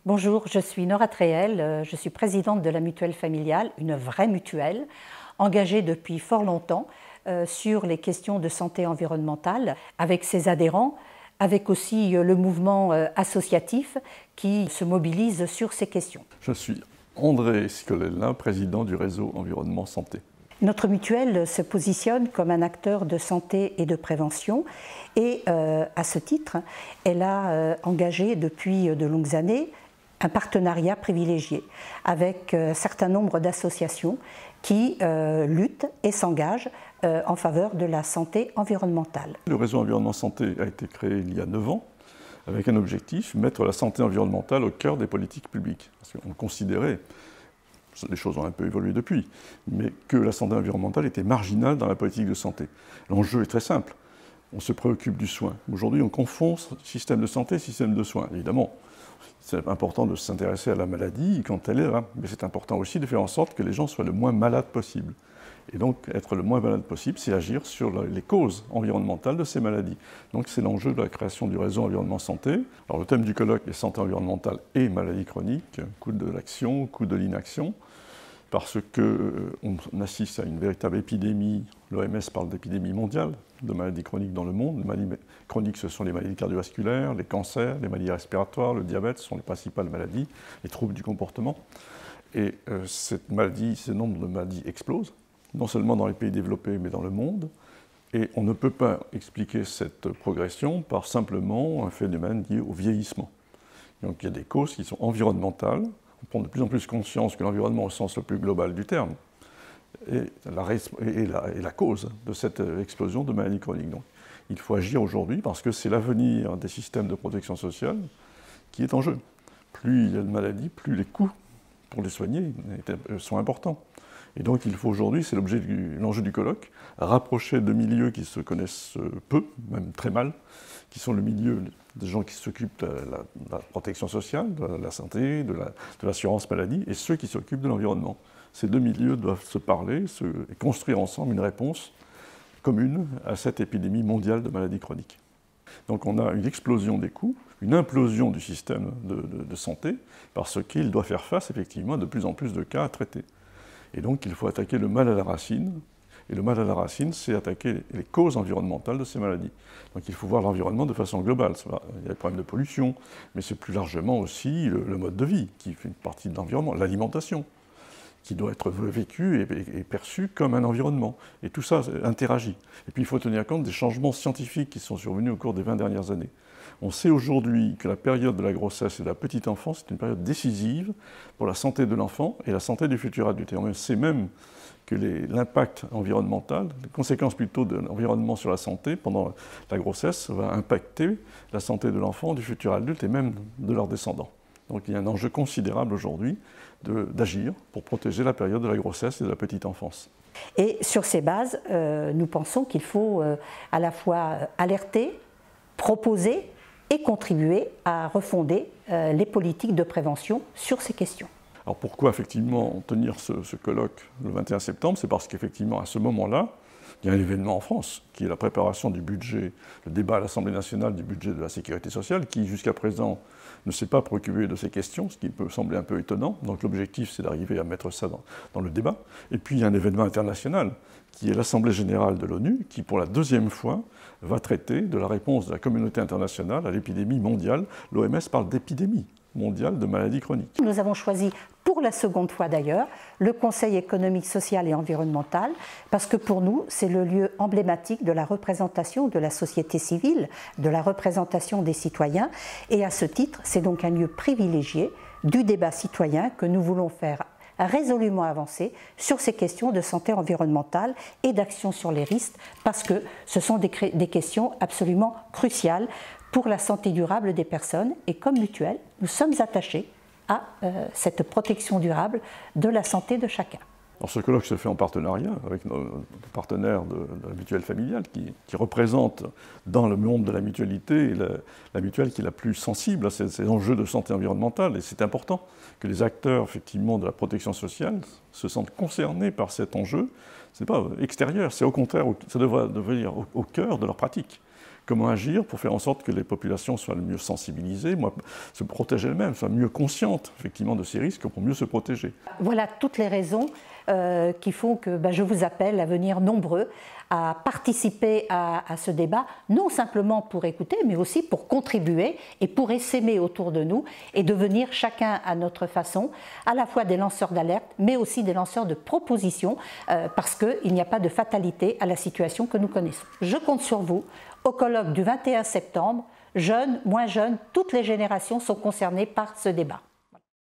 Bonjour, je suis Nora Tréhel, je suis présidente de la Mutuelle Familiale, une vraie mutuelle, engagée depuis fort longtemps sur les questions de santé environnementale, avec ses adhérents, avec aussi le mouvement associatif qui se mobilise sur ces questions. Je suis André Scolella, président du réseau Environnement Santé. Notre mutuelle se positionne comme un acteur de santé et de prévention et à ce titre, elle a engagé depuis de longues années un partenariat privilégié avec un certain nombre d'associations qui luttent et s'engagent en faveur de la santé environnementale. Le réseau Environnement Santé a été créé il y a 9 ans avec un objectif, mettre la santé environnementale au cœur des politiques publiques. Parce qu'on considérait, les choses ont un peu évolué depuis, mais que la santé environnementale était marginale dans la politique de santé. L'enjeu est très simple, on se préoccupe du soin. Aujourd'hui, on confond système de santé et système de soins. Évidemment, c'est important de s'intéresser à la maladie quand elle est là, mais c'est important aussi de faire en sorte que les gens soient le moins malades possible. Et donc, être le moins malade possible, c'est agir sur les causes environnementales de ces maladies. Donc, c'est l'enjeu de la création du réseau Environnement Santé. Alors, le thème du colloque est santé environnementale et maladies chroniques, coût de l'action, coût de l'inaction, parce qu'on assiste à une véritable épidémie. L'OMS parle d'épidémie mondiale de maladies chroniques dans le monde. Les maladies chroniques, ce sont les maladies cardiovasculaires, les cancers, les maladies respiratoires, le diabète, ce sont les principales maladies, les troubles du comportement. Et ce nombre de maladies explose, non seulement dans les pays développés, mais dans le monde. Et on ne peut pas expliquer cette progression par simplement un phénomène lié au vieillissement. Donc il y a des causes qui sont environnementales. On prend de plus en plus conscience que l'environnement, au sens le plus global du terme, est la cause de cette explosion de maladies chroniques. Donc il faut agir aujourd'hui parce que c'est l'avenir des systèmes de protection sociale qui est en jeu. Plus il y a de maladies, plus les coûts pour les soigner sont importants. Et donc il faut aujourd'hui, c'est l'enjeu du colloque, rapprocher deux milieux qui se connaissent peu, même très mal, qui sont le milieu des gens qui s'occupent de la protection sociale, de la santé, de l'assurance maladie, et ceux qui s'occupent de l'environnement. Ces deux milieux doivent se parler et construire ensemble une réponse commune à cette épidémie mondiale de maladies chroniques. Donc on a une explosion des coûts, une implosion du système de santé, parce qu'il doit faire face effectivement à de plus en plus de cas à traiter. Et donc il faut attaquer le mal à la racine, et le mal à la racine, c'est attaquer les causes environnementales de ces maladies. Donc il faut voir l'environnement de façon globale. Il y a les problèmes de pollution, mais c'est plus largement aussi le mode de vie qui fait une partie de l'environnement, l'alimentation, qui doit être vécue et perçue comme un environnement. Et tout ça interagit. Et puis il faut tenir compte des changements scientifiques qui sont survenus au cours des 20 dernières années. On sait aujourd'hui que la période de la grossesse et de la petite enfance est une période décisive pour la santé de l'enfant et la santé du futur adulte. Et on sait même que l'impact environnemental, les conséquences plutôt de l'environnement sur la santé pendant la grossesse va impacter la santé de l'enfant, du futur adulte et même de leurs descendants. Donc il y a un enjeu considérable aujourd'hui d'agir pour protéger la période de la grossesse et de la petite enfance. Et sur ces bases, nous pensons qu'il faut à la fois alerter, proposer et contribuer à refonder les politiques de prévention sur ces questions. Alors pourquoi effectivement tenir ce colloque le 21 septembre? C'est parce qu'effectivement à ce moment-là, il y a un événement en France qui est la préparation du budget, le débat à l'Assemblée nationale du budget de la sécurité sociale qui jusqu'à présent ne s'est pas préoccupé de ces questions, ce qui peut sembler un peu étonnant. Donc l'objectif c'est d'arriver à mettre ça dans le débat. Et puis il y a un événement international qui est l'Assemblée générale de l'ONU qui pour la deuxième fois va traiter de la réponse de la communauté internationale à l'épidémie mondiale. L'OMS parle d'épidémie mondiale de maladies chroniques. Nous avons choisi, pour la seconde fois d'ailleurs, le Conseil économique, social et environnemental, parce que pour nous, c'est le lieu emblématique de la représentation de la société civile, de la représentation des citoyens, et à ce titre, c'est donc un lieu privilégié du débat citoyen que nous voulons faire résolument avancer sur ces questions de santé environnementale et d'action sur les risques, parce que ce sont des questions absolument cruciales pour la santé durable des personnes, et comme mutuelle, nous sommes attachés à cette protection durable de la santé de chacun. Alors ce colloque se fait en partenariat avec nos partenaires de la mutuelle familiale qui représente dans le monde de la mutualité la mutuelle qui est la plus sensible à ces enjeux de santé environnementale. Et c'est important que les acteurs effectivement de la protection sociale se sentent concernés par cet enjeu. Ce n'est pas extérieur, c'est au contraire, ça devrait devenir au cœur de leur pratique. Comment agir pour faire en sorte que les populations soient le mieux sensibilisées, se protègent elles-mêmes, soient mieux conscientes effectivement de ces risques pour mieux se protéger. Voilà toutes les raisons qui font que je vous appelle à venir nombreux à participer à ce débat, non simplement pour écouter, mais aussi pour contribuer et pour essaimer autour de nous et devenir chacun à notre façon, à la fois des lanceurs d'alerte, mais aussi des lanceurs de propositions, parce qu'il n'y a pas de fatalité à la situation que nous connaissons. Je compte sur vous au colloque du 21 septembre. Jeunes, moins jeunes, toutes les générations sont concernées par ce débat.